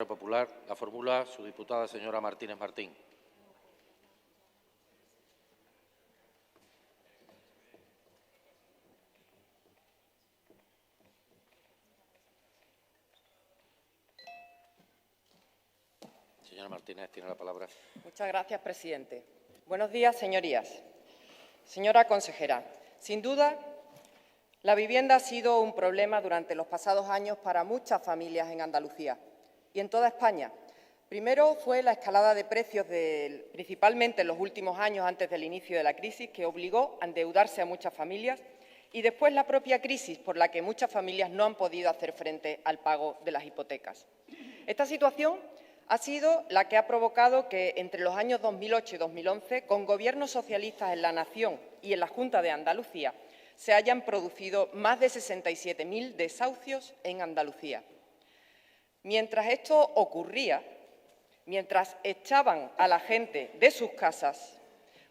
Popular, la formula su diputada señora Martínez Martín. Señora Martínez, tiene la palabra. Muchas gracias, presidente. Buenos días, señorías. Señora consejera, sin duda, la vivienda ha sido un problema durante los pasados años para muchas familias en Andalucía y en toda España. Primero fue la escalada de precios, principalmente en los últimos años antes del inicio de la crisis, que obligó a endeudarse a muchas familias, y después la propia crisis por la que muchas familias no han podido hacer frente al pago de las hipotecas. Esta situación ha sido la que ha provocado que entre los años 2008 y 2011, con gobiernos socialistas en la Nación y en la Junta de Andalucía, se hayan producido más de 67.000 desahucios en Andalucía. Mientras esto ocurría, mientras echaban a la gente de sus casas,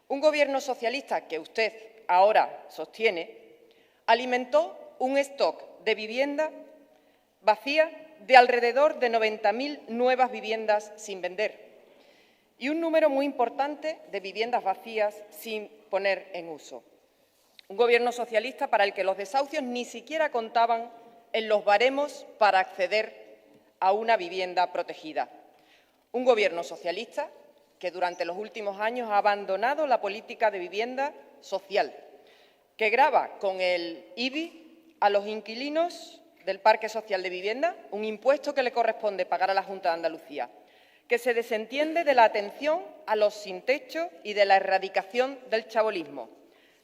un gobierno socialista que usted ahora sostiene alimentó un stock de vivienda vacía de alrededor de 90.000 nuevas viviendas sin vender y un número muy importante de viviendas vacías sin poner en uso. Un gobierno socialista para el que los desahucios ni siquiera contaban en los baremos para acceder a una vivienda protegida. Un gobierno socialista que durante los últimos años ha abandonado la política de vivienda social, que grava con el IBI a los inquilinos del Parque Social de Vivienda, un impuesto que le corresponde pagar a la Junta de Andalucía, que se desentiende de la atención a los sin techo y de la erradicación del chabolismo.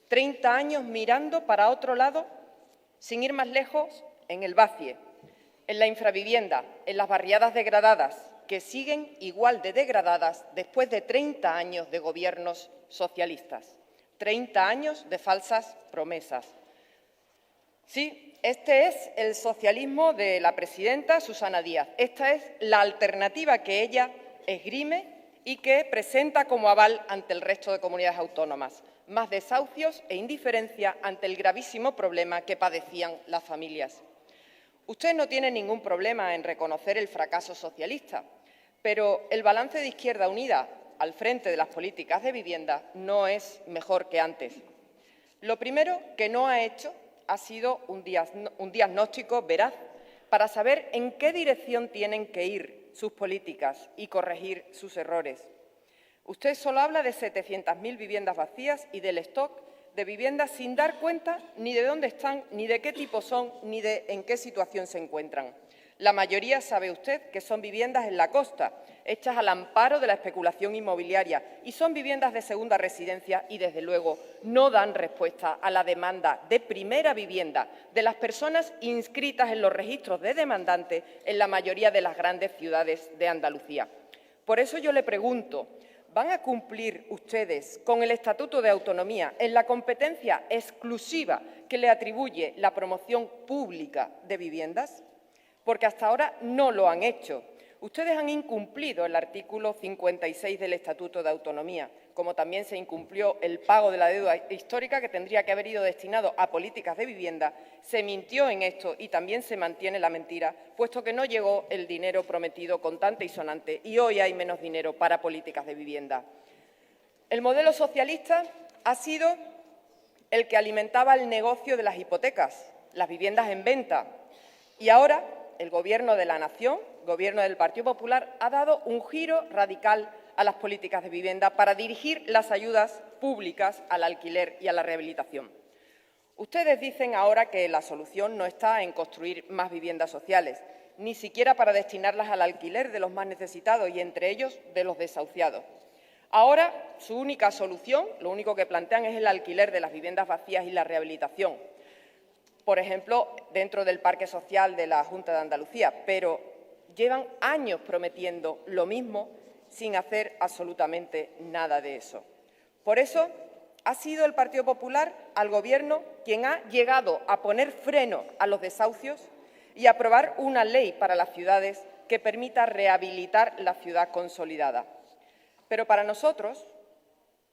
30 años mirando para otro lado, sin ir más lejos, en el Bacie, en la infravivienda, en las barriadas degradadas, que siguen igual de degradadas después de 30 años de gobiernos socialistas, 30 años de falsas promesas. Sí, este es el socialismo de la presidenta Susana Díaz. Esta es la alternativa que ella esgrime y que presenta como aval ante el resto de comunidades autónomas. Más desahucios e indiferencia ante el gravísimo problema que padecían las familias. Usted no tiene ningún problema en reconocer el fracaso socialista, pero el balance de Izquierda Unida al frente de las políticas de vivienda no es mejor que antes. Lo primero que no ha hecho ha sido un diagnóstico veraz para saber en qué dirección tienen que ir sus políticas y corregir sus errores. Usted solo habla de 700.000 viviendas vacías y del stock de viviendas sin dar cuenta ni de dónde están, ni de qué tipo son, ni de en qué situación se encuentran. La mayoría, sabe usted, que son viviendas en la costa, hechas al amparo de la especulación inmobiliaria, y son viviendas de segunda residencia y, desde luego, no dan respuesta a la demanda de primera vivienda de las personas inscritas en los registros de demandantes en la mayoría de las grandes ciudades de Andalucía. Por eso yo le pregunto, ¿van a cumplir ustedes con el Estatuto de Autonomía en la competencia exclusiva que le atribuye la promoción pública de viviendas? Porque hasta ahora no lo han hecho. Ustedes han incumplido el artículo 56 del Estatuto de Autonomía, como también se incumplió el pago de la deuda histórica que tendría que haber ido destinado a políticas de vivienda. Se mintió en esto y también se mantiene la mentira, puesto que no llegó el dinero prometido contante y sonante y hoy hay menos dinero para políticas de vivienda. El modelo socialista ha sido el que alimentaba el negocio de las hipotecas, las viviendas en venta, y ahora el Gobierno de la Nación, Gobierno del Partido Popular, ha dado un giro radical a las políticas de vivienda para dirigir las ayudas públicas al alquiler y a la rehabilitación. Ustedes dicen ahora que la solución no está en construir más viviendas sociales, ni siquiera para destinarlas al alquiler de los más necesitados y, entre ellos, de los desahuciados. Ahora, su única solución, lo único que plantean es el alquiler de las viviendas vacías y la rehabilitación, por ejemplo, dentro del Parque Social de la Junta de Andalucía, pero llevan años prometiendo lo mismo sin hacer absolutamente nada de eso. Por eso ha sido el Partido Popular al Gobierno quien ha llegado a poner freno a los desahucios y aprobar una ley para las ciudades que permita rehabilitar la ciudad consolidada. Pero para nosotros,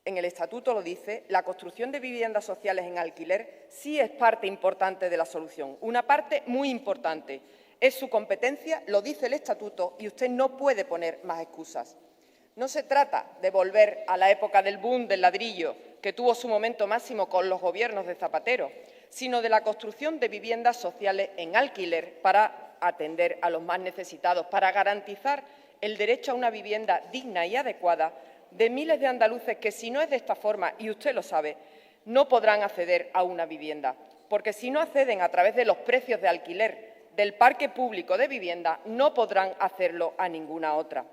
en el Estatuto lo dice, la construcción de viviendas sociales en alquiler sí es parte importante de la solución, una parte muy importante. Es su competencia, lo dice el Estatuto, y usted no puede poner más excusas. No se trata de volver a la época del boom del ladrillo, que tuvo su momento máximo con los gobiernos de Zapatero, sino de la construcción de viviendas sociales en alquiler para atender a los más necesitados, para garantizar el derecho a una vivienda digna y adecuada de miles de andaluces que, si no es de esta forma, y usted lo sabe, no podrán acceder a una vivienda, porque si no acceden a través de los precios de alquiler del parque público de vivienda, no podrán hacerlo a ninguna otra.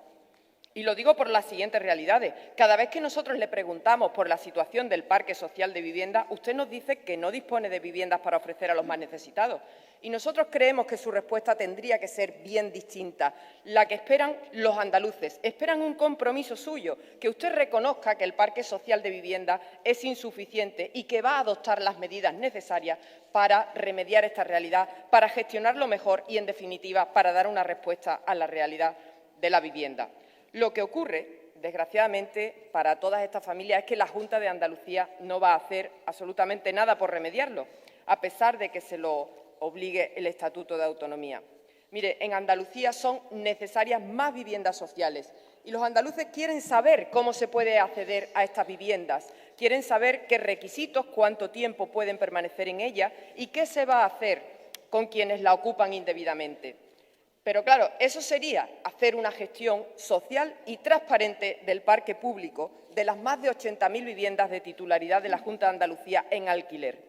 Y lo digo por las siguientes realidades. Cada vez que nosotros le preguntamos por la situación del parque social de vivienda, usted nos dice que no dispone de viviendas para ofrecer a los más necesitados. Y nosotros creemos que su respuesta tendría que ser bien distinta, la que esperan los andaluces. Esperan un compromiso suyo, que usted reconozca que el parque social de vivienda es insuficiente y que va a adoptar las medidas necesarias para remediar esta realidad, para gestionarlo mejor y, en definitiva, para dar una respuesta a la realidad de la vivienda. Lo que ocurre, desgraciadamente, para todas estas familias es que la Junta de Andalucía no va a hacer absolutamente nada por remediarlo, a pesar de que se lo obligue el Estatuto de Autonomía. Mire, en Andalucía son necesarias más viviendas sociales y los andaluces quieren saber cómo se puede acceder a estas viviendas, quieren saber qué requisitos, cuánto tiempo pueden permanecer en ellas y qué se va a hacer con quienes la ocupan indebidamente. Pero, claro, eso sería hacer una gestión social y transparente del parque público de las más de 80.000 viviendas de titularidad de la Junta de Andalucía en alquiler.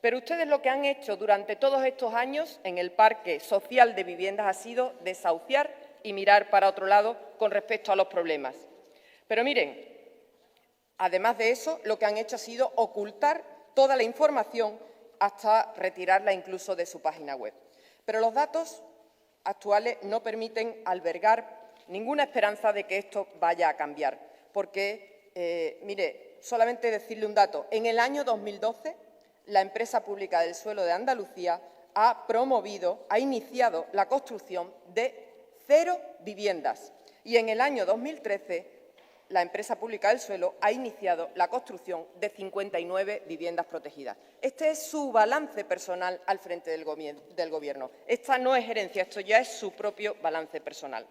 Pero ustedes lo que han hecho durante todos estos años en el parque social de viviendas ha sido desahuciar y mirar para otro lado con respecto a los problemas. Pero miren, además de eso, lo que han hecho ha sido ocultar toda la información hasta retirarla incluso de su página web. Pero los datos actuales no permiten albergar ninguna esperanza de que esto vaya a cambiar, porque, mire, solamente decirle un dato. En el año 2012, la empresa pública del suelo de Andalucía ha iniciado la construcción de 0 viviendas y en el año 2013 la empresa pública del suelo ha iniciado la construcción de 59 viviendas protegidas. Este es su balance personal al frente del Gobierno. Esta no es herencia, esto ya es su propio balance personal.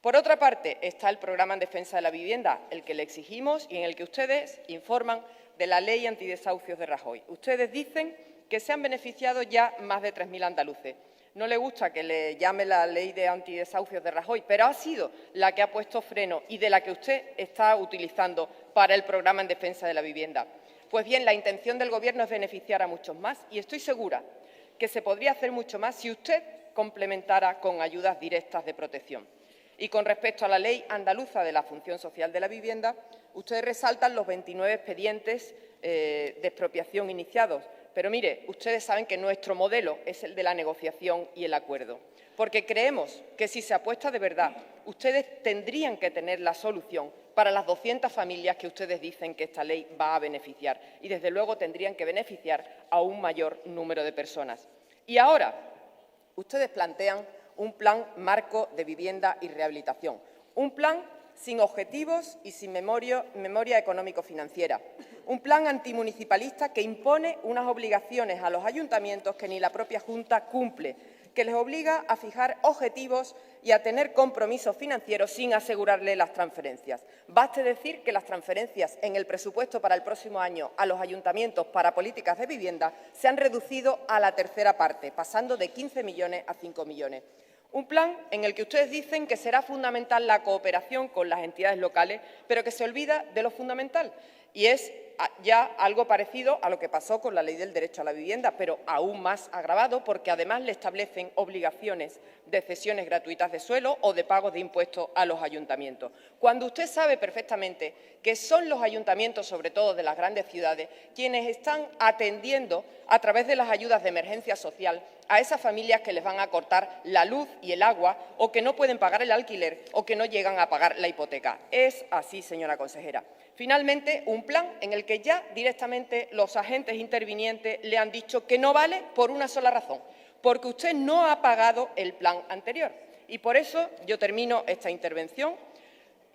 Por otra parte, está el programa en defensa de la vivienda, el que le exigimos y en el que ustedes informan de la ley antidesahucios de Rajoy. Ustedes dicen que se han beneficiado ya más de 3.000 andaluces. No le gusta que le llame la ley de antidesahucios de Rajoy, pero ha sido la que ha puesto freno y de la que usted está utilizando para el programa en defensa de la vivienda. Pues bien, la intención del Gobierno es beneficiar a muchos más y estoy segura que se podría hacer mucho más si usted complementara con ayudas directas de protección. Y con respecto a la Ley Andaluza de la Función Social de la Vivienda, ustedes resaltan los 29 expedientes de expropiación iniciados. Pero, mire, ustedes saben que nuestro modelo es el de la negociación y el acuerdo, porque creemos que si se apuesta de verdad, ustedes tendrían que tener la solución para las 200 familias que ustedes dicen que esta ley va a beneficiar y, desde luego, tendrían que beneficiar a un mayor número de personas. Y ahora, ustedes plantean un plan marco de vivienda y rehabilitación, un plan sin objetivos y sin memoria económico-financiera. Un plan antimunicipalista que impone unas obligaciones a los ayuntamientos que ni la propia Junta cumple, que les obliga a fijar objetivos y a tener compromisos financieros sin asegurarle las transferencias. Baste decir que las transferencias en el presupuesto para el próximo año a los ayuntamientos para políticas de vivienda se han reducido a la tercera parte, pasando de 15 millones a 5 millones. Un plan en el que ustedes dicen que será fundamental la cooperación con las entidades locales, pero que se olvida de lo fundamental. Y es ya algo parecido a lo que pasó con la Ley del Derecho a la Vivienda, pero aún más agravado porque además le establecen obligaciones de cesiones gratuitas de suelo o de pagos de impuestos a los ayuntamientos. Cuando usted sabe perfectamente que son los ayuntamientos, sobre todo de las grandes ciudades, quienes están atendiendo a través de las ayudas de emergencia social a esas familias que les van a cortar la luz y el agua o que no pueden pagar el alquiler o que no llegan a pagar la hipoteca. Es así, señora consejera. Finalmente, un plan en el que ya directamente los agentes intervinientes le han dicho que no vale por una sola razón, porque usted no ha pagado el plan anterior. Y por eso yo termino esta intervención,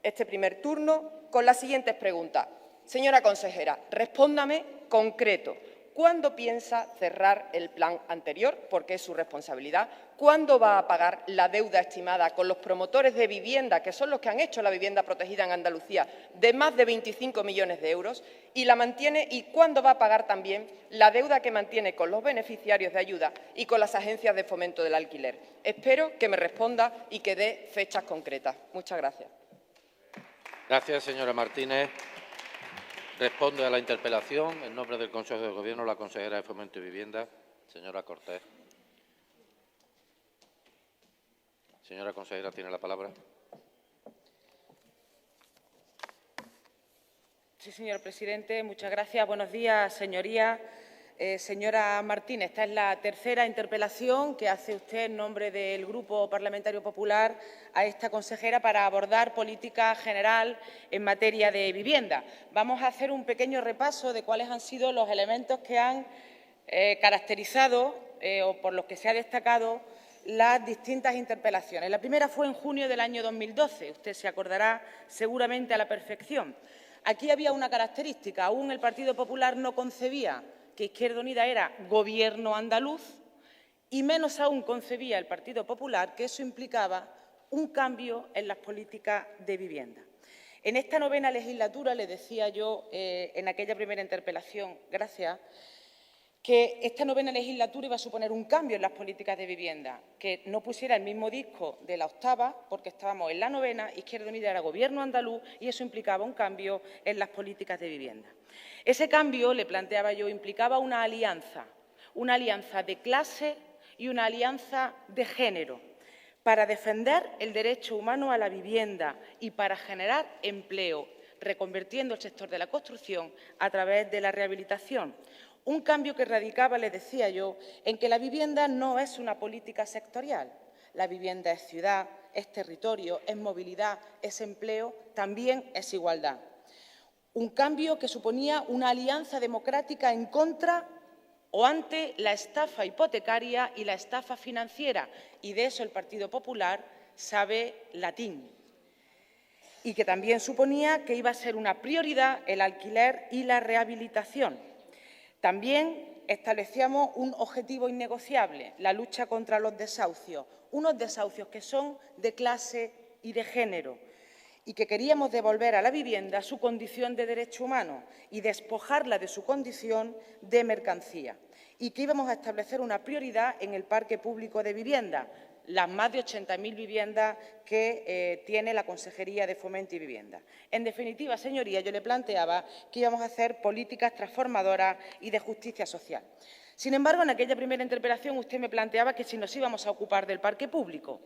este primer turno, con las siguientes preguntas. Señora consejera, respóndame concreto. ¿Cuándo piensa cerrar el plan anterior? Porque es su responsabilidad. ¿Cuándo va a pagar la deuda estimada con los promotores de vivienda, que son los que han hecho la vivienda protegida en Andalucía, de más de 25 millones de euros? ¿Y cuándo va a pagar también la deuda que mantiene con los beneficiarios de ayuda y con las agencias de fomento del alquiler? Espero que me responda y que dé fechas concretas. Muchas gracias. Gracias, señora Martínez. Responde a la interpelación, en nombre del Consejo de Gobierno, la consejera de Fomento y Vivienda, señora Cortés. Señora consejera, tiene la palabra. Sí, señor presidente. Muchas gracias. Buenos días, señorías. Señora Martínez, esta es la tercera interpelación que hace usted en nombre del Grupo Parlamentario Popular a esta consejera para abordar política general en materia de vivienda. Vamos a hacer un pequeño repaso de cuáles han sido los elementos que han caracterizado o por los que se ha destacado las distintas interpelaciones. La primera fue en junio del año 2012. Usted se acordará seguramente a la perfección. Aquí había una característica. Aún el Partido Popular no concebía que Izquierda Unida era Gobierno andaluz y menos aún concebía el Partido Popular que eso implicaba un cambio en las políticas de vivienda. En esta novena legislatura, le decía yo en aquella primera interpelación, gracias, que esta novena legislatura iba a suponer un cambio en las políticas de vivienda, que no pusiera el mismo disco de la octava, porque estábamos en la novena, Izquierda Unida era Gobierno andaluz y eso implicaba un cambio en las políticas de vivienda. Ese cambio, le planteaba yo, implicaba una alianza de clase y una alianza de género, para defender el derecho humano a la vivienda y para generar empleo, reconvirtiendo el sector de la construcción a través de la rehabilitación. Un cambio que radicaba, le decía yo, en que la vivienda no es una política sectorial. La vivienda es ciudad, es territorio, es movilidad, es empleo, también es igualdad. Un cambio que suponía una alianza democrática en contra o ante la estafa hipotecaria y la estafa financiera, y de eso el Partido Popular sabe latín. Y que también suponía que iba a ser una prioridad el alquiler y la rehabilitación. También establecíamos un objetivo innegociable, la lucha contra los desahucios, unos desahucios que son de clase y de género, y que queríamos devolver a la vivienda su condición de derecho humano y despojarla de su condición de mercancía, y que íbamos a establecer una prioridad en el parque público de vivienda, las más de 80.000 viviendas que tiene la Consejería de Fomento y Vivienda. En definitiva, señoría, yo le planteaba que íbamos a hacer políticas transformadoras y de justicia social. Sin embargo, en aquella primera interpelación usted me planteaba que si nos íbamos a ocupar del parque público.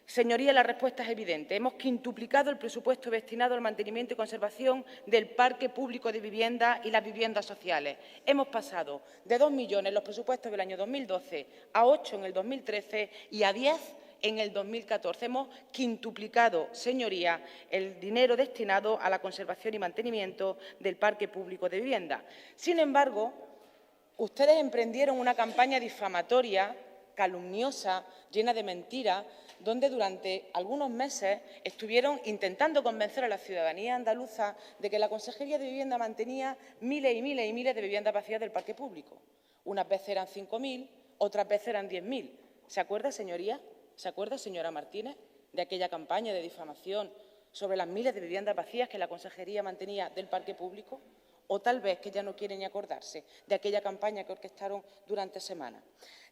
Señoría, la respuesta es evidente. Hemos quintuplicado el presupuesto destinado al mantenimiento y conservación del parque público de vivienda y las viviendas sociales. Hemos pasado de 2 millones en los presupuestos del año 2012 a 8 en el 2013 y a 10 en el 2014. Hemos quintuplicado, señoría, el dinero destinado a la conservación y mantenimiento del parque público de vivienda. Sin embargo, ustedes emprendieron una campaña difamatoria, calumniosa, llena de mentiras, donde durante algunos meses estuvieron intentando convencer a la ciudadanía andaluza de que la Consejería de Vivienda mantenía miles y miles y miles de viviendas vacías del parque público. Unas veces eran 5.000, otras veces eran 10.000. ¿Se acuerda, señoría? ¿Se acuerda, señora Martínez, de aquella campaña de difamación sobre las miles de viviendas vacías que la Consejería mantenía del parque público? O tal vez que ya no quieren ni acordarse de aquella campaña que orquestaron durante semanas.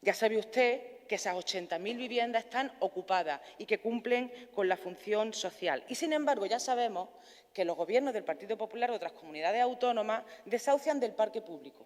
Ya sabe usted que esas 80.000 viviendas están ocupadas y que cumplen con la función social. Y, sin embargo, ya sabemos que los gobiernos del Partido Popular de otras comunidades autónomas desahucian del parque público.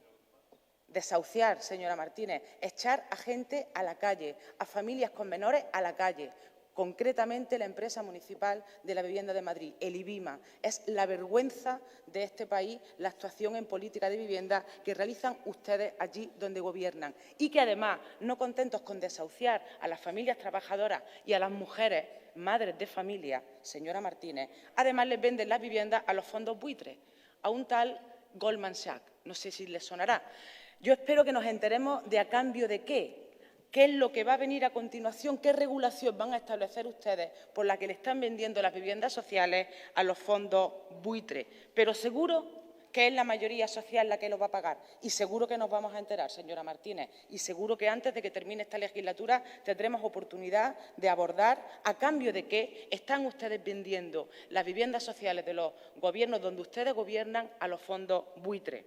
Desahuciar, señora Martínez, echar a gente a la calle, a familias con menores a la calle. Concretamente, la empresa municipal de la vivienda de Madrid, el IBIMA. Es la vergüenza de este país la actuación en política de vivienda que realizan ustedes allí donde gobiernan. Y que, además, no contentos con desahuciar a las familias trabajadoras y a las mujeres, madres de familia, señora Martínez, además les venden las viviendas a los fondos buitres, a un tal Goldman Sachs. No sé si les sonará. Yo espero que nos enteremos de a cambio de qué. ¿Qué es lo que va a venir a continuación? ¿Qué regulación van a establecer ustedes por la que le están vendiendo las viviendas sociales a los fondos buitres? Pero seguro que es la mayoría social la que lo va a pagar. Y seguro que nos vamos a enterar, señora Martínez, y seguro que antes de que termine esta legislatura tendremos oportunidad de abordar a cambio de qué están ustedes vendiendo las viviendas sociales de los gobiernos donde ustedes gobiernan a los fondos buitre.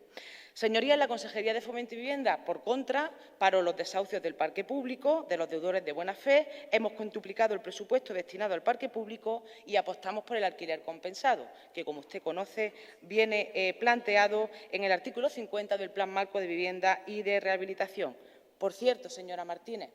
Señorías, la Consejería de Fomento y Vivienda, por contra, paró los desahucios del parque público, de los deudores de buena fe, hemos cuantuplicado el presupuesto destinado al parque público y apostamos por el alquiler compensado, que, como usted conoce, viene planteado en el artículo 50 del Plan Marco de Vivienda y de Rehabilitación. Por cierto, señora Martínez,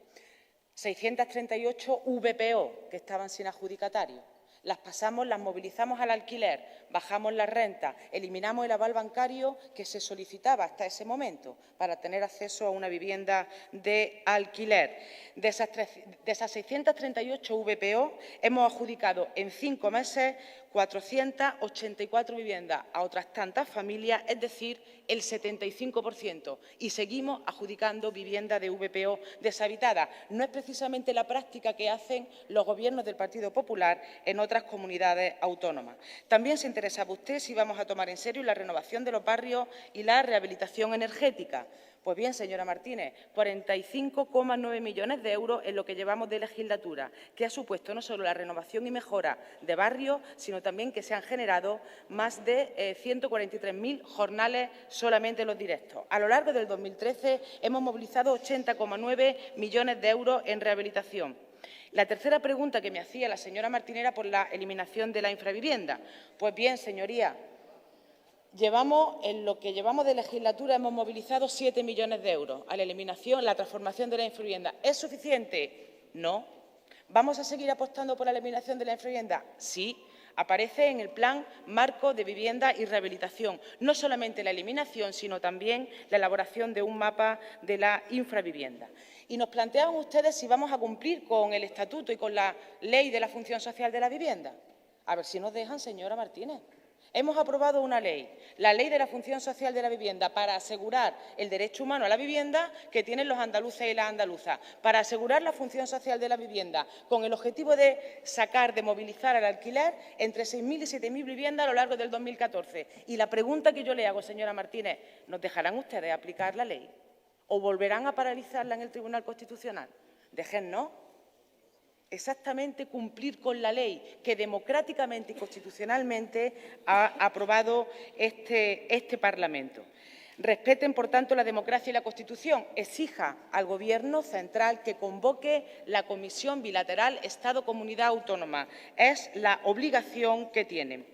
638 VPO que estaban sin adjudicatario. Las pasamos, las movilizamos al alquiler, bajamos la renta, eliminamos el aval bancario que se solicitaba hasta ese momento para tener acceso a una vivienda de alquiler. De esas 638 VPO hemos adjudicado en 5 meses 484 viviendas a otras tantas familias, es decir, el 75%, y seguimos adjudicando vivienda de VPO deshabitada. No es precisamente la práctica que hacen los gobiernos del Partido Popular en otras comunidades autónomas. También se interesaba usted si vamos a tomar en serio la renovación de los barrios y la rehabilitación energética. Pues bien, señora Martínez, 45,9 millones de euros en lo que llevamos de legislatura, que ha supuesto no solo la renovación y mejora de barrios, sino también que se han generado más de 143.000 jornales solamente en los directos. A lo largo del 2013 hemos movilizado 80,9 millones de euros en rehabilitación. La tercera pregunta que me hacía la señora Martínez era por la eliminación de la infravivienda. Pues bien, señoría, en lo que llevamos de legislatura hemos movilizado 7 millones de euros a la eliminación, la transformación de la infravivienda. ¿Es suficiente? No. ¿Vamos a seguir apostando por la eliminación de la infravivienda? Sí. Aparece en el Plan Marco de Vivienda y Rehabilitación, no solamente la eliminación, sino también la elaboración de un mapa de la infravivienda. Y nos planteaban ustedes si vamos a cumplir con el Estatuto y con la Ley de la Función Social de la Vivienda. A ver si nos dejan, señora Martínez. Hemos aprobado una ley, la Ley de la Función Social de la Vivienda, para asegurar el derecho humano a la vivienda que tienen los andaluces y las andaluzas, para asegurar la función social de la vivienda, con el objetivo de movilizar al alquiler entre 6.000 y 7.000 viviendas a lo largo del 2014. Y la pregunta que yo le hago, señora Martínez, ¿nos dejarán ustedes aplicar la ley o volverán a paralizarla en el Tribunal Constitucional? Déjennos exactamente cumplir con la ley que democráticamente y constitucionalmente ha aprobado este Parlamento. Respeten, por tanto, la democracia y la Constitución. Exija al Gobierno central que convoque la Comisión Bilateral Estado-Comunidad Autónoma. Es la obligación que tiene.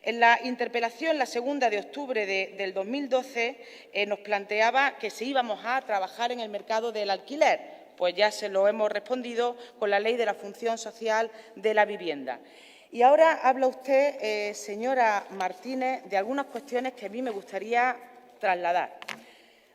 En la interpelación, la segunda de octubre del 2012, nos planteaba que si íbamos a trabajar en el mercado del alquiler. Pues ya se lo hemos respondido con la Ley de la Función Social de la Vivienda. Y ahora habla usted, señora Martínez, de algunas cuestiones que a mí me gustaría trasladar.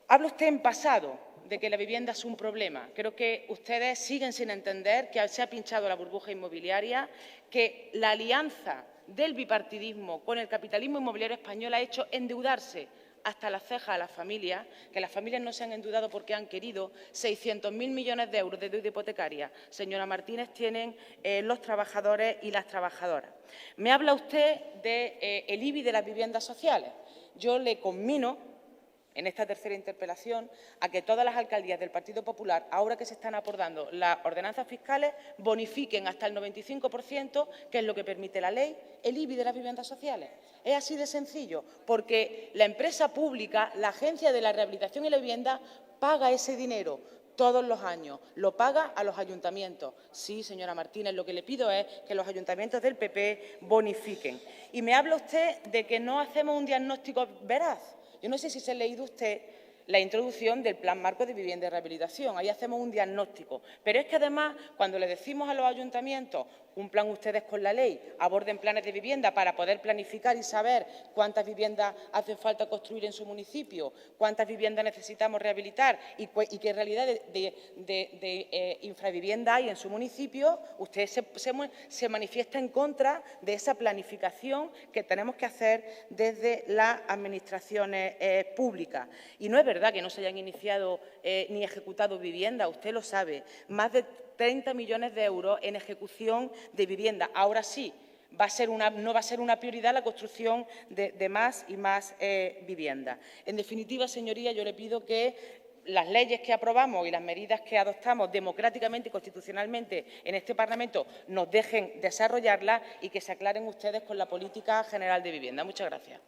Habla usted en pasado de que la vivienda es un problema. Creo que ustedes siguen sin entender que se ha pinchado la burbuja inmobiliaria, que la alianza del bipartidismo con el capitalismo inmobiliario español ha hecho endeudarse hasta las cejas a las familias, que las familias no se han endeudado porque han querido. 600.000 millones de euros de deuda hipotecaria, señora Martínez, tienen los trabajadores y las trabajadoras. Me habla usted del IBI de las viviendas sociales. Yo le conmino, en esta tercera interpelación, a que todas las alcaldías del Partido Popular, ahora que se están acordando las ordenanzas fiscales, bonifiquen hasta el 95%, que es lo que permite la ley, el IBI de las viviendas sociales. Es así de sencillo, porque la empresa pública, la Agencia de la Rehabilitación y la Vivienda, paga ese dinero todos los años, lo paga a los ayuntamientos. Sí, señora Martínez, lo que le pido es que los ayuntamientos del PP bonifiquen. Y me habla usted de que no hacemos un diagnóstico veraz. Yo no sé si se ha leído usted la introducción del Plan Marco de Vivienda y Rehabilitación. Ahí hacemos un diagnóstico. Pero es que, además, cuando le decimos a los ayuntamientos, cumplan ustedes con la ley, aborden planes de vivienda para poder planificar y saber cuántas viviendas hace falta construir en su municipio, cuántas viviendas necesitamos rehabilitar y qué realidad de infravivienda hay en su municipio, usted se manifiesta en contra de esa planificación que tenemos que hacer desde las administraciones públicas. Y no es verdad que no se hayan iniciado ni ejecutado viviendas, usted lo sabe. Más de 30 millones de euros en ejecución de vivienda. Ahora sí, no va a ser una prioridad la construcción de más y más viviendas. En definitiva, señoría, yo le pido que las leyes que aprobamos y las medidas que adoptamos democráticamente y constitucionalmente en este Parlamento nos dejen desarrollarlas y que se aclaren ustedes con la política general de vivienda. Muchas gracias.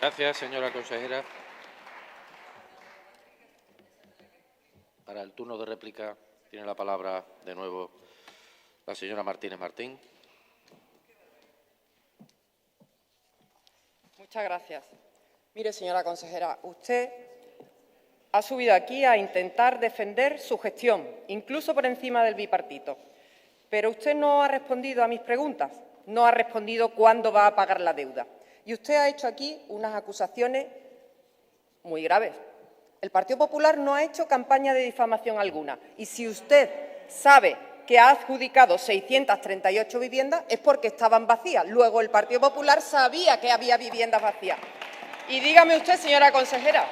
Gracias, señora consejera. Para el turno de réplica tiene la palabra de nuevo la señora Martínez Martín. Muchas gracias. Mire, señora consejera, usted ha subido aquí a intentar defender su gestión, incluso por encima del bipartito. Pero usted no ha respondido a mis preguntas, no ha respondido cuándo va a pagar la deuda. Y usted ha hecho aquí unas acusaciones muy graves. El Partido Popular no ha hecho campaña de difamación alguna. Y si usted sabe que ha adjudicado 638 viviendas es porque estaban vacías. Luego, el Partido Popular sabía que había viviendas vacías. Y dígame usted, señora consejera,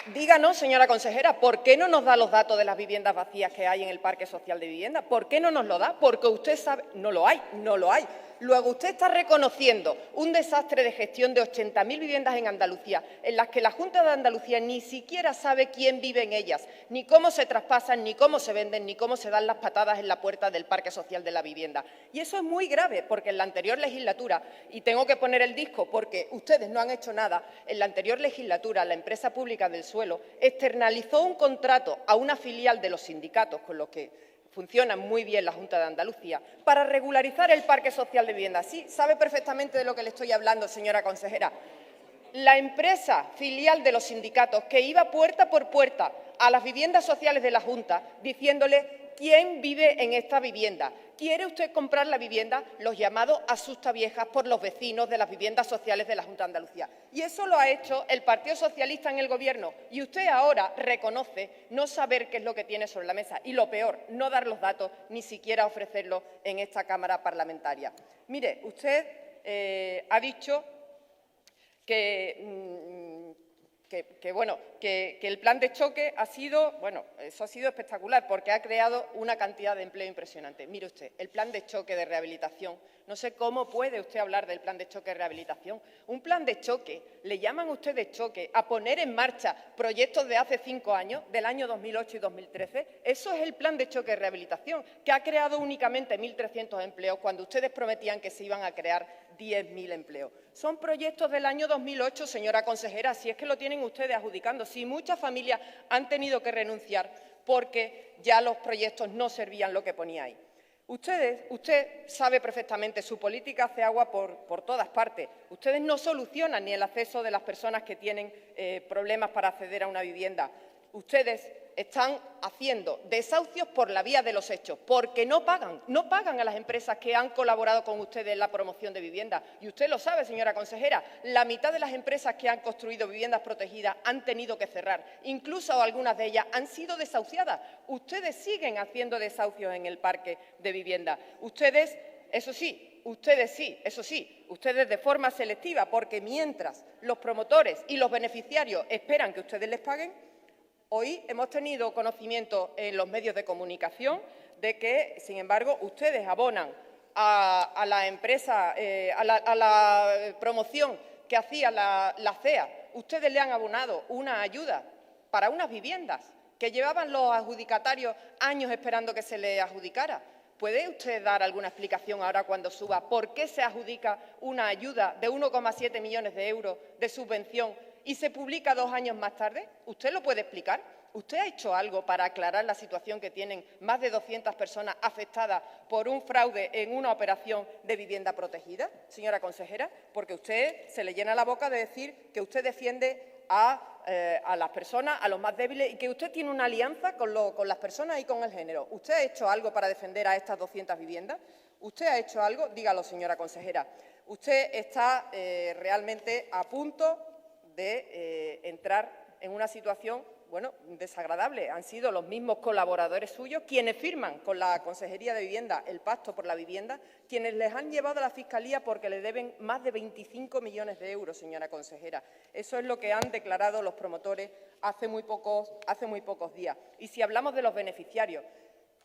díganos, señora consejera, ¿por qué no nos da los datos de las viviendas vacías que hay en el Parque Social de Vivienda? ¿Por qué no nos lo da? Porque usted sabe… No lo hay, no lo hay. Luego, usted está reconociendo un desastre de gestión de 80.000 viviendas en Andalucía, en las que la Junta de Andalucía ni siquiera sabe quién vive en ellas, ni cómo se traspasan, ni cómo se venden, ni cómo se dan las patadas en la puerta del Parque Social de la Vivienda. Y eso es muy grave, porque en la anterior legislatura, y tengo que poner el disco porque ustedes no han hecho nada, en la anterior legislatura la empresa pública del suelo externalizó un contrato a una filial de los sindicatos, con los que funciona muy bien la Junta de Andalucía, para regularizar el Parque Social de Vivienda. Sí, sabe perfectamente de lo que le estoy hablando, señora consejera. La empresa filial de los sindicatos que iba puerta por puerta a las viviendas sociales de la Junta diciéndole quién vive en esta vivienda. ¿Quiere usted comprar la vivienda? Los llamados asustaviejas por los vecinos de las viviendas sociales de la Junta de Andalucía. Y eso lo ha hecho el Partido Socialista en el Gobierno. Y usted ahora reconoce no saber qué es lo que tiene sobre la mesa. Y lo peor, no dar los datos, ni siquiera ofrecerlos en esta Cámara parlamentaria. Mire, usted ha dicho que el plan de choque ha sido, bueno, eso ha sido espectacular porque ha creado una cantidad de empleo impresionante. Mire usted, el plan de choque de rehabilitación, no sé cómo puede usted hablar del plan de choque de rehabilitación. Un plan de choque, le llaman ustedes choque a poner en marcha proyectos de hace 5 años, del año 2008 y 2013. Eso es el plan de choque de rehabilitación, que ha creado únicamente 1.300 empleos cuando ustedes prometían que se iban a crear 10.000 empleos. Son proyectos del año 2008, señora consejera, si es que lo tienen ustedes adjudicando. Si muchas familias han tenido que renunciar porque ya los proyectos no servían lo que ponía ahí. Usted sabe perfectamente, su política hace agua por todas partes. Ustedes no solucionan ni el acceso de las personas que tienen problemas para acceder a una vivienda. Ustedes están haciendo desahucios por la vía de los hechos, porque no pagan a las empresas que han colaborado con ustedes en la promoción de vivienda. Y usted lo sabe, señora consejera, la mitad de las empresas que han construido viviendas protegidas han tenido que cerrar. Incluso algunas de ellas han sido desahuciadas. Ustedes siguen haciendo desahucios en el parque de vivienda. Ustedes de forma selectiva, porque mientras los promotores y los beneficiarios esperan que ustedes les paguen, hoy hemos tenido conocimiento en los medios de comunicación de que, sin embargo, ustedes abonan a la empresa, a la promoción que hacía la CEA, ustedes le han abonado una ayuda para unas viviendas que llevaban los adjudicatarios años esperando que se les adjudicara. ¿Puede usted dar alguna explicación ahora cuando suba por qué se adjudica una ayuda de 1,7 millones de euros de subvención y se publica 2 años más tarde? ¿Usted lo puede explicar? ¿Usted ha hecho algo para aclarar la situación que tienen más de 200 personas afectadas por un fraude en una operación de vivienda protegida, señora consejera? Porque usted se le llena la boca de decir que usted defiende a las personas, a los más débiles, y que usted tiene una alianza con las personas y con el género. ¿Usted ha hecho algo para defender a estas 200 viviendas? ¿Usted ha hecho algo? Dígalo, señora consejera. Usted está realmente a punto de entrar en una situación bueno, desagradable. Han sido los mismos colaboradores suyos quienes firman con la Consejería de Vivienda el Pacto por la Vivienda, quienes les han llevado a la Fiscalía porque le deben más de 25 millones de euros, señora consejera. Eso es lo que han declarado los promotores hace muy pocos días. Y si hablamos de los beneficiarios,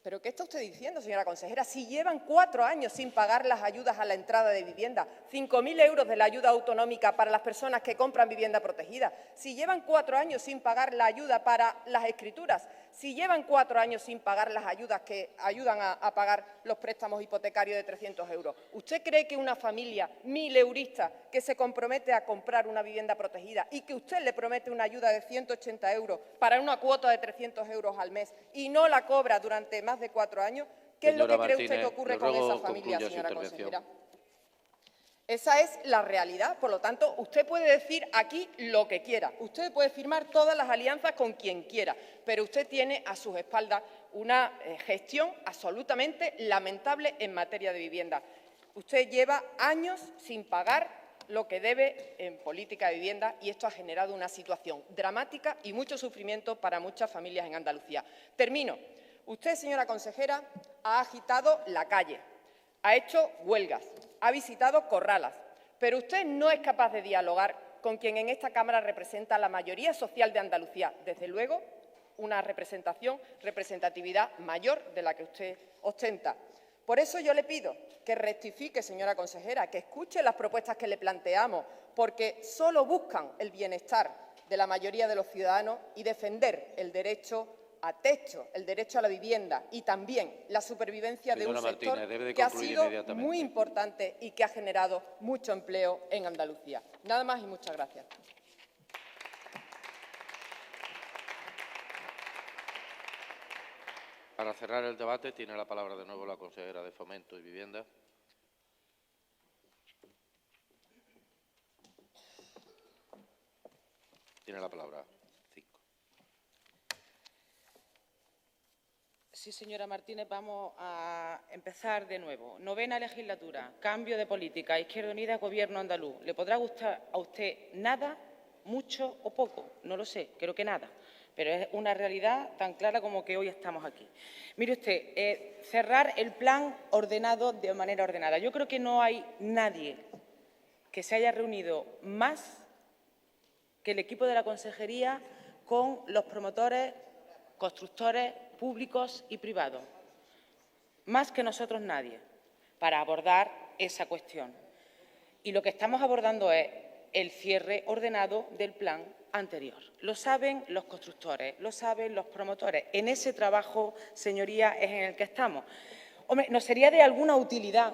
¿pero qué está usted diciendo, señora consejera? Si llevan 4 años sin pagar las ayudas a la entrada de vivienda, 5.000 euros de la ayuda autonómica para las personas que compran vivienda protegida, si llevan 4 años sin pagar la ayuda para las escrituras, si llevan 4 años sin pagar las ayudas que ayudan a pagar los préstamos hipotecarios de 300 euros, ¿usted cree que una familia mileurista que se compromete a comprar una vivienda protegida y que usted le promete una ayuda de 180 euros para una cuota de 300 euros al mes y no la cobra durante más de 4 años, ¿qué es lo que cree usted que ocurre con esa familia, señora consejera? Esa es la realidad. Por lo tanto, usted puede decir aquí lo que quiera. Usted puede firmar todas las alianzas con quien quiera, pero usted tiene a sus espaldas una gestión absolutamente lamentable en materia de vivienda. Usted lleva años sin pagar lo que debe en política de vivienda y esto ha generado una situación dramática y mucho sufrimiento para muchas familias en Andalucía. Termino. Usted, señora consejera, ha agitado la calle, ha hecho huelgas, ha visitado corralas, pero usted no es capaz de dialogar con quien en esta Cámara representa la mayoría social de Andalucía. Desde luego, una representatividad mayor de la que usted ostenta. Por eso yo le pido que rectifique, señora consejera, que escuche las propuestas que le planteamos, porque solo buscan el bienestar de la mayoría de los ciudadanos y defender el derecho a techo, el derecho a la vivienda y también la supervivencia de un sector que ha sido muy importante y que ha generado mucho empleo en Andalucía. Nada más y muchas gracias. Para cerrar el debate, tiene la palabra de nuevo la consejera de Fomento y Vivienda. Tiene la palabra. Sí, señora Martínez, vamos a empezar de nuevo. 9ª legislatura, cambio de política, Izquierda Unida, Gobierno andaluz. ¿Le podrá gustar a usted nada, mucho o poco? No lo sé, creo que nada, pero es una realidad tan clara como que hoy estamos aquí. Mire usted, cerrar el plan ordenado de manera ordenada. Yo creo que no hay nadie que se haya reunido más que el equipo de la consejería con los promotores, constructores públicos y privados, más que nosotros nadie, para abordar esa cuestión. Y lo que estamos abordando es el cierre ordenado del plan anterior. Lo saben los constructores, lo saben los promotores. En ese trabajo, señoría, es en el que estamos. Hombre, nos sería de alguna utilidad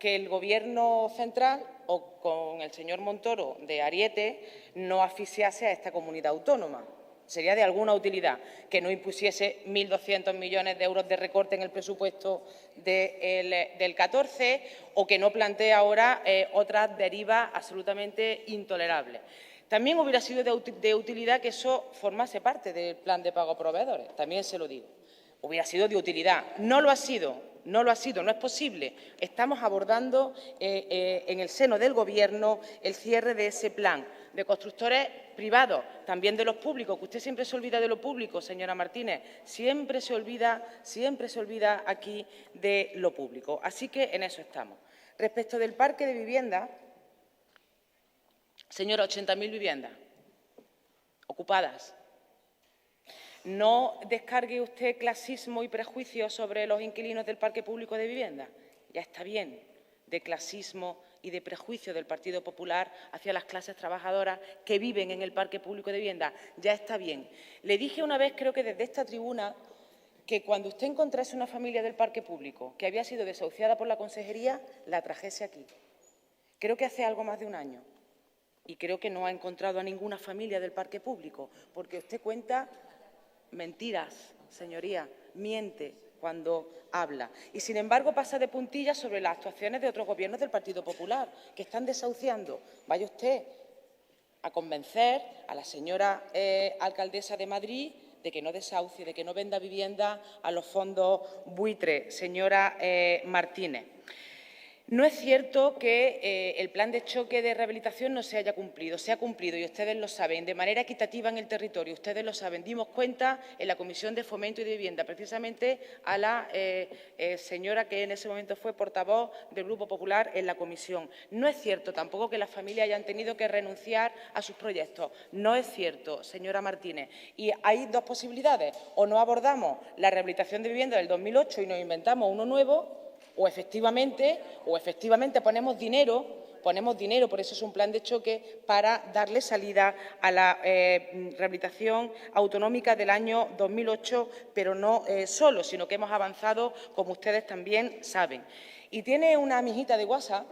que el Gobierno central o con el señor Montoro de ariete no asfixiase a esta comunidad autónoma. Sería de alguna utilidad que no impusiese 1.200 millones de euros de recorte en el presupuesto del 14 o que no plantee ahora otras derivas absolutamente intolerables. También hubiera sido de utilidad que eso formase parte del plan de pago a proveedores, también se lo digo. Hubiera sido de utilidad. No lo ha sido, no es posible. Estamos abordando en el seno del Gobierno el cierre de ese plan, de constructores privados, también de los públicos, que usted siempre se olvida de lo público, señora Martínez, siempre se olvida aquí de lo público. Así que en eso estamos. Respecto del parque de vivienda, señora, 80.000 viviendas ocupadas. No descargue usted clasismo y prejuicios sobre los inquilinos del parque público de vivienda. Ya está bien de clasismo y de prejuicio del Partido Popular hacia las clases trabajadoras que viven en el parque público de vivienda. Ya está bien. Le dije una vez, creo que desde esta tribuna, que cuando usted encontrase una familia del parque público que había sido desahuciada por la consejería, la trajese aquí. Creo que hace algo más de un año. Y creo que no ha encontrado a ninguna familia del parque público, porque usted cuenta mentiras, señoría, miente cuando habla. Y, sin embargo, pasa de puntillas sobre las actuaciones de otros gobiernos del Partido Popular, que están desahuciando. Vaya usted a convencer a la señora alcaldesa de Madrid de que no desahucie, de que no venda vivienda a los fondos buitre, señora Martínez. No es cierto que el plan de choque de rehabilitación no se haya cumplido. Se ha cumplido y ustedes lo saben, de manera equitativa en el territorio. Ustedes lo saben. Dimos cuenta en la Comisión de Fomento y de Vivienda, precisamente a la señora que en ese momento fue portavoz del Grupo Popular en la comisión. No es cierto tampoco que las familias hayan tenido que renunciar a sus proyectos. No es cierto, señora Martínez. Y hay dos posibilidades. O no abordamos la rehabilitación de vivienda del 2008 y nos inventamos uno nuevo, o efectivamente ponemos dinero, por eso es un plan de choque, para darle salida a la rehabilitación autonómica del año 2008, pero no solo, sino que hemos avanzado, como ustedes también saben. Y tiene una amiguita de WhatsApp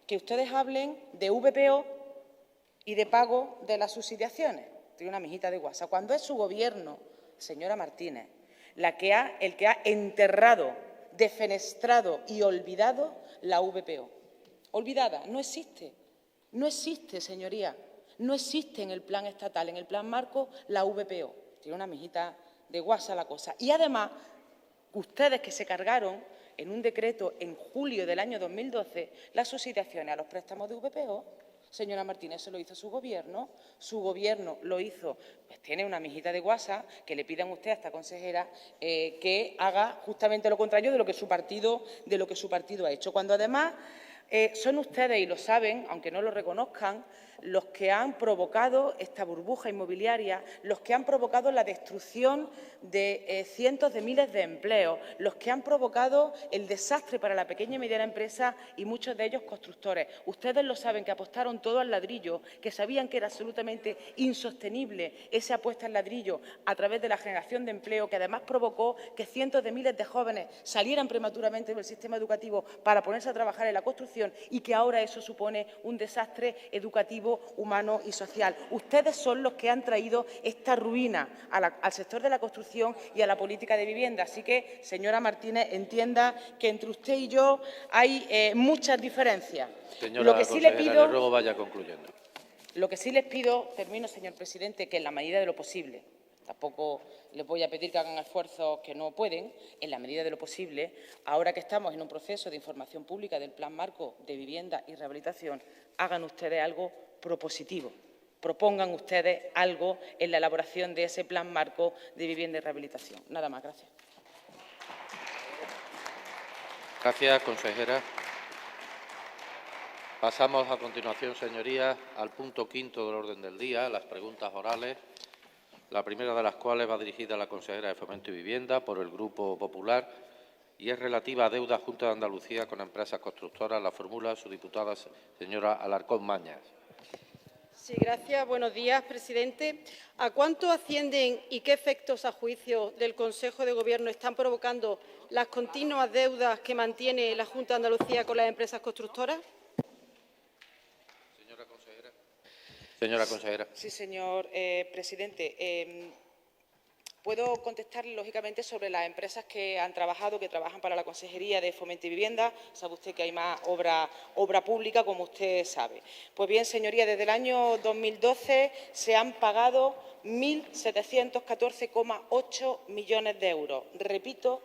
que ustedes hablen de VPO y de pago de las subsidiaciones. Tiene una amiguita de WhatsApp. Cuando es su Gobierno, señora Martínez, el que ha enterrado, defenestrado y olvidado la VPO. Olvidada, no existe. No existe, señoría. No existe en el plan estatal, en el plan marco, la VPO. Tiene una amiguita de WhatsApp la cosa. Y además, ustedes que se cargaron en un decreto en julio del año 2012 las subsidiaciones a los préstamos de VPO, señora Martínez, se lo hizo su Gobierno lo hizo. Pues tiene una amiguita de WhatsApp que le pidan a usted a esta consejera que haga justamente lo contrario de lo que su partido ha hecho. Cuando además son ustedes, y lo saben, aunque no lo reconozcan, los que han provocado esta burbuja inmobiliaria, los que han provocado la destrucción de cientos de miles de empleos, los que han provocado el desastre para la pequeña y mediana empresa y muchos de ellos constructores. Ustedes lo saben, que apostaron todo al ladrillo, que sabían que era absolutamente insostenible esa apuesta al ladrillo a través de la generación de empleo, que además provocó que cientos de miles de jóvenes salieran prematuramente del sistema educativo para ponerse a trabajar en la construcción y que ahora eso supone un desastre educativo, humano y social. Ustedes son los que han traído esta ruina al sector de la construcción y a la política de vivienda. Así que, señora Martínez, entienda que entre usted y yo hay muchas diferencias. Señora consejera, le ruego vaya concluyendo. Lo que sí les pido, termino, señor presidente, que en la medida de lo posible, tampoco les voy a pedir que hagan esfuerzos que no pueden, en la medida de lo posible, ahora que estamos en un proceso de información pública del Plan Marco de Vivienda y Rehabilitación, hagan ustedes algo propositivo. Propongan ustedes algo en la elaboración de ese Plan Marco de Vivienda y Rehabilitación. Nada más. Gracias. Gracias, consejera. Pasamos a continuación, señorías, al punto quinto del orden del día, las preguntas orales, la primera de las cuales va dirigida a la consejera de Fomento y Vivienda por el Grupo Popular y es relativa a deuda Junta de Andalucía con empresas constructoras. La formula su diputada, señora Alarcón Mañas. Sí, gracias. Buenos días, presidente. ¿A cuánto ascienden y qué efectos, a juicio del Consejo de Gobierno, están provocando las continuas deudas que mantiene la Junta de Andalucía con las empresas constructoras? Señora consejera. Sí, señor presidente. Puedo contestarle, lógicamente, sobre las empresas que han trabajado, que trabajan para la Consejería de Fomento y Vivienda. Sabe usted que hay más obra pública, como usted sabe. Pues bien, señoría, desde el año 2012 se han pagado 1.714,8 millones de euros. Repito,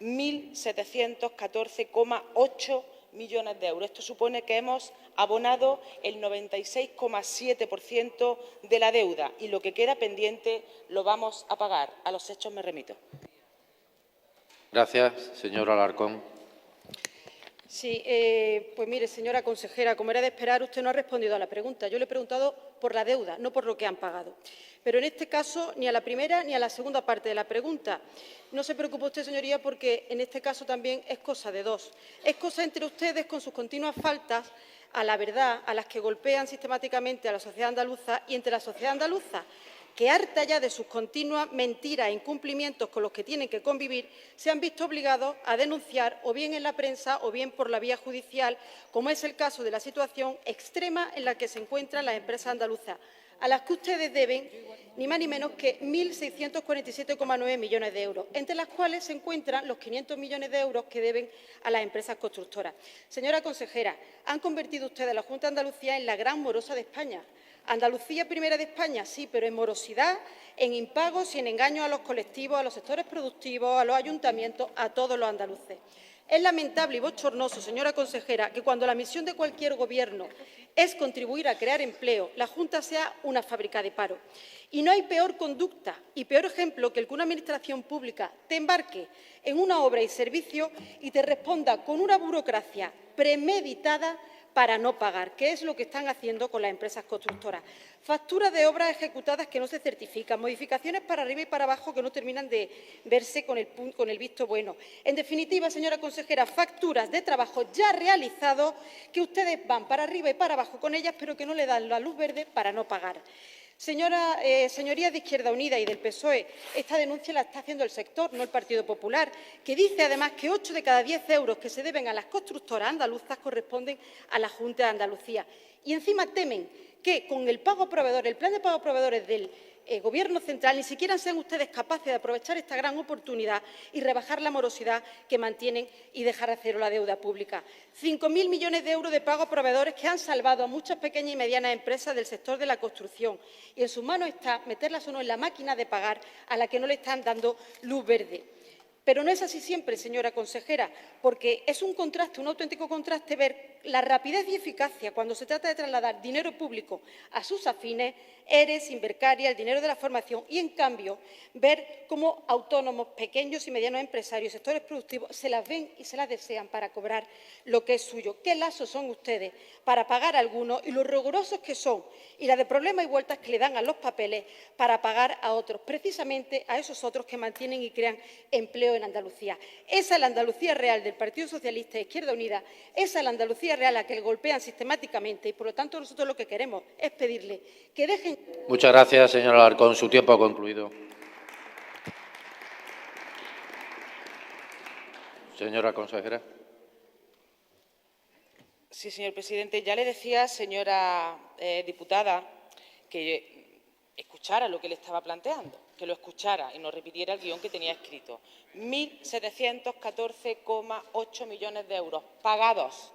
1.714,8 millones de euros. Esto supone que hemos abonado el 96,7% de la deuda y lo que queda pendiente lo vamos a pagar. A los hechos me remito. Gracias, señora Alarcón. Sí, pues mire, señora consejera, como era de esperar, usted no ha respondido a la pregunta. Yo le he preguntado por la deuda, no por lo que han pagado. Pero en este caso, ni a la primera ni a la segunda parte de la pregunta. No se preocupe usted, señoría, porque en este caso también es cosa de dos. Es cosa entre ustedes con sus continuas faltas a la verdad, a las que golpean sistemáticamente a la sociedad andaluza y entre la sociedad andaluza, que harta ya de sus continuas mentiras e incumplimientos con los que tienen que convivir, se han visto obligados a denunciar o bien en la prensa o bien por la vía judicial, como es el caso de la situación extrema en la que se encuentran las empresas andaluzas, a las que ustedes deben ni más ni menos que 1.647,9 millones de euros, entre las cuales se encuentran los 500 millones de euros que deben a las empresas constructoras. Señora consejera, han convertido ustedes la Junta de Andalucía en la gran morosa de España. Andalucía primera de España, sí, pero en morosidad, en impagos y en engaños a los colectivos, a los sectores productivos, a los ayuntamientos, a todos los andaluces. Es lamentable y bochornoso, señora consejera, que cuando la misión de cualquier Gobierno es contribuir a crear empleo, la Junta sea una fábrica de paro. Y no hay peor conducta y peor ejemplo que el que una Administración pública te embarque en una obra y servicio y te responda con una burocracia premeditada para no pagar, que es lo que están haciendo con las empresas constructoras. Facturas de obras ejecutadas que no se certifican, modificaciones para arriba y para abajo que no terminan de verse con el visto bueno. En definitiva, señora consejera, facturas de trabajo ya realizados que ustedes van para arriba y para abajo con ellas, pero que no le dan la luz verde para no pagar. Señorías de Izquierda Unida y del PSOE, esta denuncia la está haciendo el sector, no el Partido Popular, que dice además que 8 de cada 10 euros que se deben a las constructoras andaluzas corresponden a la Junta de Andalucía. Y encima temen que con el pago a proveedores, el plan de pago a proveedores del Gobierno central, ni siquiera sean ustedes capaces de aprovechar esta gran oportunidad y rebajar la morosidad que mantienen y dejar a cero la deuda pública. 5.000 millones de euros de pago a proveedores que han salvado a muchas pequeñas y medianas empresas del sector de la construcción. Y en sus manos está meterlas o no en la máquina de pagar a la que no le están dando luz verde. Pero no es así siempre, señora consejera, porque es un contraste, un auténtico contraste ver la rapidez y eficacia cuando se trata de trasladar dinero público a sus afines, ERES, Invercaria, el dinero de la formación y, en cambio, ver cómo autónomos, pequeños y medianos empresarios, sectores productivos, se las ven y se las desean para cobrar lo que es suyo. ¿Qué lazos son ustedes para pagar a algunos y los rigurosos que son y la de problemas y vueltas que le dan a los papeles para pagar a otros, precisamente a esos otros que mantienen y crean empleo en Andalucía? Esa es la Andalucía real del Partido Socialista e Izquierda Unida, esa es la Andalucía real a la que le golpean sistemáticamente y, por lo tanto, nosotros lo que queremos es pedirle que dejen. Muchas gracias, señora Alarcón. Su tiempo ha concluido. Señora consejera. Sí, señor presidente. Ya le decía, señora diputada, que escuchara lo que le estaba planteando, que lo escuchara y no repitiera el guión que tenía escrito. 1.714,8 millones de euros pagados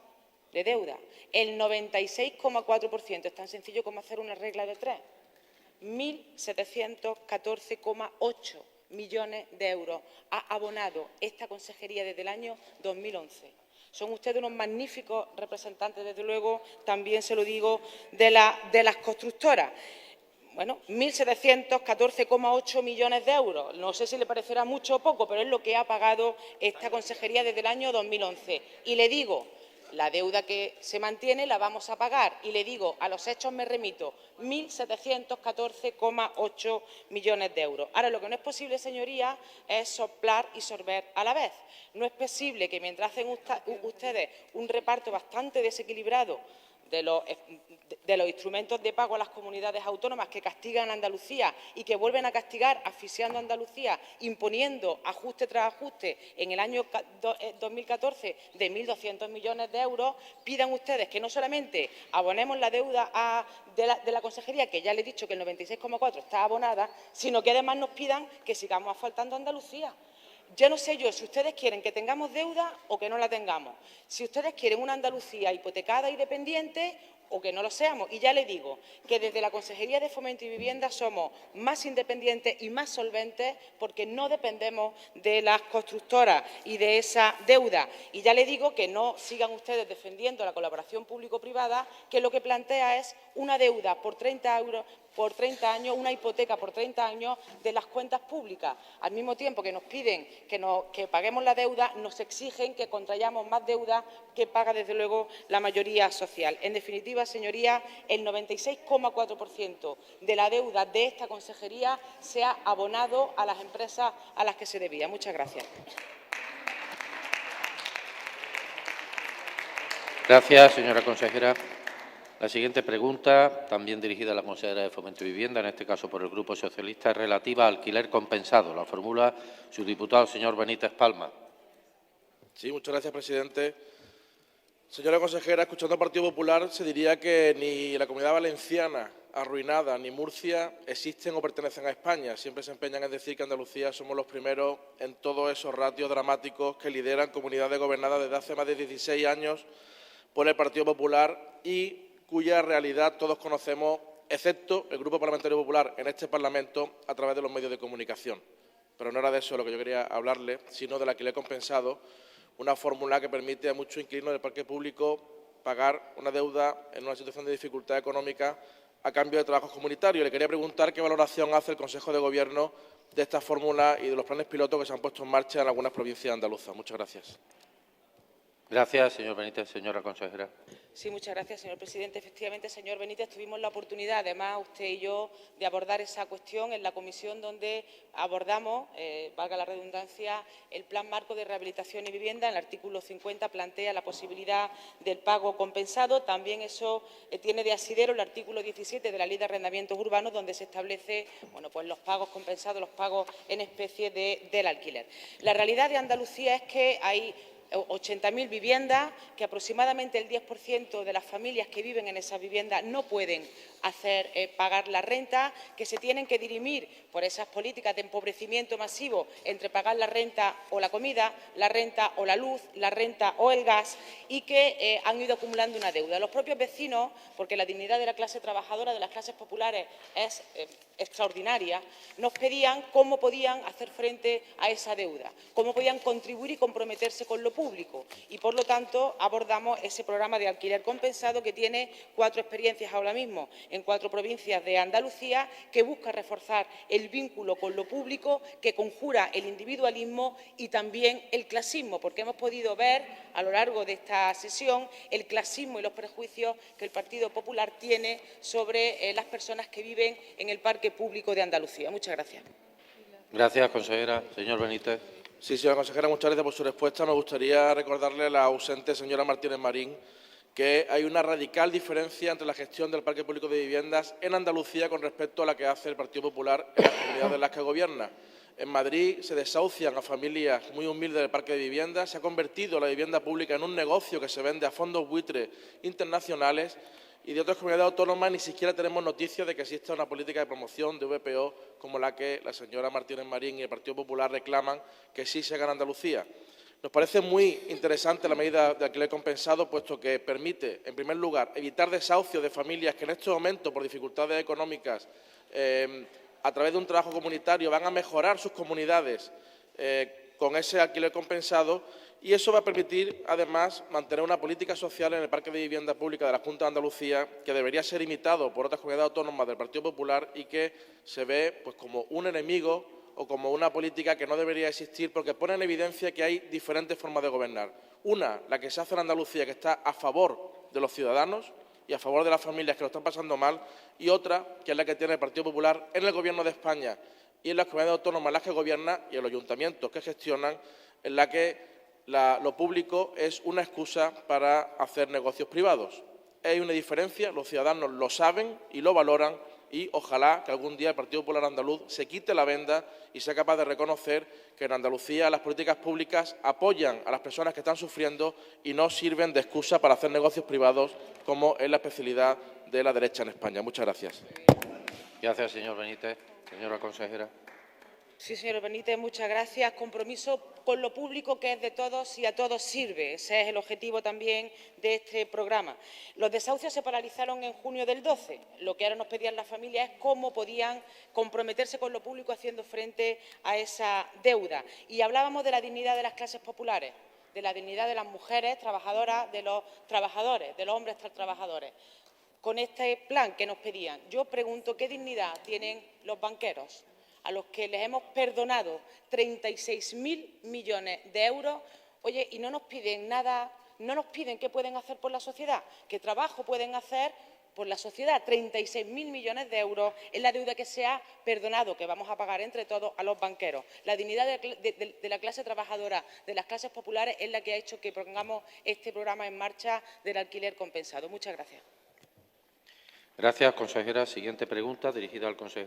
de deuda, el 96,4%. Es tan sencillo como hacer una regla de 3. 1.714,8 millones de euros ha abonado esta consejería desde el año 2011. Son ustedes unos magníficos representantes, desde luego, también se lo digo, de las constructoras. Bueno, 1.714,8 millones de euros. No sé si le parecerá mucho o poco, pero es lo que ha pagado esta consejería desde el año 2011. Y le digo, la deuda que se mantiene la vamos a pagar. Y le digo, a los hechos me remito, 1.714,8 millones de euros. Ahora, lo que no es posible, señorías, es soplar y sorber a la vez. No es posible que mientras hacen ustedes un reparto bastante desequilibrado de los instrumentos de pago a las comunidades autónomas que castigan a Andalucía y que vuelven a castigar asfixiando a Andalucía, imponiendo ajuste tras ajuste en el año 2014 de 1.200 millones de euros, pidan ustedes que no solamente abonemos la deuda de la consejería, que ya le he dicho que el 96,4 está abonada, sino que además nos pidan que sigamos asfaltando a Andalucía. Ya no sé yo si ustedes quieren que tengamos deuda o que no la tengamos, si ustedes quieren una Andalucía hipotecada y dependiente o que no lo seamos. Y ya le digo que desde la Consejería de Fomento y Vivienda somos más independientes y más solventes porque no dependemos de las constructoras y de esa deuda. Y ya le digo que no sigan ustedes defendiendo la colaboración público-privada, que lo que plantea es una deuda por 30 euros por 30 años, una hipoteca por 30 años de las cuentas públicas. Al mismo tiempo que nos piden que paguemos la deuda, nos exigen que contrayamos más deuda que paga, desde luego, la mayoría social. En definitiva, señorías, el 96,4% de la deuda de esta consejería se ha abonado a las empresas a las que se debía. Muchas gracias. Gracias, señora consejera. La siguiente pregunta, también dirigida a la consejera de Fomento y Vivienda, en este caso por el Grupo Socialista, es relativa al alquiler compensado. La formula su diputado, señor Benítez Palma. Sí, muchas gracias, presidente. Señora consejera, escuchando al Partido Popular, se diría que ni la Comunidad Valenciana arruinada ni Murcia existen o pertenecen a España. Siempre se empeñan en decir que Andalucía somos los primeros en todos esos ratios dramáticos que lideran comunidades gobernadas desde hace más de 16 años por el Partido Popular y cuya realidad todos conocemos, excepto el Grupo Parlamentario Popular en este Parlamento, a través de los medios de comunicación. Pero no era de eso de lo que yo quería hablarle, sino del alquiler compensado, una fórmula que permite a muchos inquilinos del parque público pagar una deuda en una situación de dificultad económica a cambio de trabajos comunitarios. Le quería preguntar qué valoración hace el Consejo de Gobierno de esta fórmula y de los planes pilotos que se han puesto en marcha en algunas provincias andaluzas. Muchas gracias. Gracias, señor Benítez. Señora consejera. Sí, muchas gracias, señor presidente. Efectivamente, señor Benítez, tuvimos la oportunidad, además, usted y yo, de abordar esa cuestión en la comisión donde abordamos, valga la redundancia, el Plan Marco de Rehabilitación y Vivienda. En el artículo 50 plantea la posibilidad del pago compensado. También eso tiene de asidero el artículo 17 de la Ley de Arrendamientos Urbanos, donde se establece pues los pagos compensados, los pagos en especie del alquiler. La realidad de Andalucía es que hay 80.000 viviendas, que aproximadamente el 10% de las familias que viven en esas viviendas no pueden pagar la renta, que se tienen que dirimir por esas políticas de empobrecimiento masivo entre pagar la renta o la comida, la renta o la luz, la renta o el gas, y que han ido acumulando una deuda. Los propios vecinos, porque la dignidad de la clase trabajadora, de las clases populares, es extraordinaria, nos pedían cómo podían hacer frente a esa deuda, cómo podían contribuir y comprometerse con lo público. Y, por lo tanto, abordamos ese programa de alquiler compensado que tiene 4 experiencias ahora mismo en 4 provincias de Andalucía, que busca reforzar el vínculo con lo público, que conjura el individualismo y también el clasismo, porque hemos podido ver a lo largo de esta sesión el clasismo y los prejuicios que el Partido Popular tiene sobre las personas que viven en el parque público de Andalucía. Muchas gracias. Gracias, consejera. Señor Benítez. Sí, señora consejera, muchas gracias por su respuesta. Me gustaría recordarle a la ausente señora Martínez Marín que hay una radical diferencia entre la gestión del parque público de viviendas en Andalucía con respecto a la que hace el Partido Popular en las comunidades en las que gobierna. En Madrid se desahucian a familias muy humildes del parque de viviendas, se ha convertido la vivienda pública en un negocio que se vende a fondos buitres internacionales, y de otras comunidades autónomas ni siquiera tenemos noticias de que exista una política de promoción de VPO como la que la señora Martínez Marín y el Partido Popular reclaman que sí se haga en Andalucía. Nos parece muy interesante la medida de alquiler compensado, puesto que permite, en primer lugar, evitar desahucios de familias que en este momento, por dificultades económicas, a través de un trabajo comunitario, van a mejorar sus comunidades con ese alquiler compensado, y eso va a permitir, además, mantener una política social en el parque de vivienda pública de la Junta de Andalucía que debería ser imitado por otras comunidades autónomas del Partido Popular y que se ve pues, como un enemigo o como una política que no debería existir, porque pone en evidencia que hay diferentes formas de gobernar. Una, la que se hace en Andalucía, que está a favor de los ciudadanos y a favor de las familias que lo están pasando mal, y otra, que es la que tiene el Partido Popular en el Gobierno de España y en las comunidades autónomas en las que gobierna y en los ayuntamientos que gestionan, en la que lo público es una excusa para hacer negocios privados. Hay una diferencia, los ciudadanos lo saben y lo valoran, y ojalá que algún día el Partido Popular andaluz se quite la venda y sea capaz de reconocer que en Andalucía las políticas públicas apoyan a las personas que están sufriendo y no sirven de excusa para hacer negocios privados, como es la especialidad de la derecha en España. Muchas gracias. Gracias, señor Benítez. Señora consejera. Sí, señor Benítez, muchas gracias. Compromiso con lo público, que es de todos y a todos sirve. Ese es el objetivo también de este programa. Los desahucios se paralizaron en junio del 12. Lo que ahora nos pedían las familias es cómo podían comprometerse con lo público haciendo frente a esa deuda. Y hablábamos de la dignidad de las clases populares, de la dignidad de las mujeres trabajadoras, de los trabajadores, de los hombres trabajadores. Con este plan que nos pedían, yo pregunto qué dignidad tienen los banqueros, a los que les hemos perdonado 36.000 millones de euros, oye, y no nos piden nada, no nos piden qué pueden hacer por la sociedad, qué trabajo pueden hacer por la sociedad. 36.000 millones de euros es la deuda que se ha perdonado, que vamos a pagar entre todos a los banqueros. La dignidad de la clase trabajadora, de las clases populares, es la que ha hecho que pongamos este programa en marcha del alquiler compensado. Muchas gracias. Gracias, consejera. Siguiente pregunta, dirigida al consejero.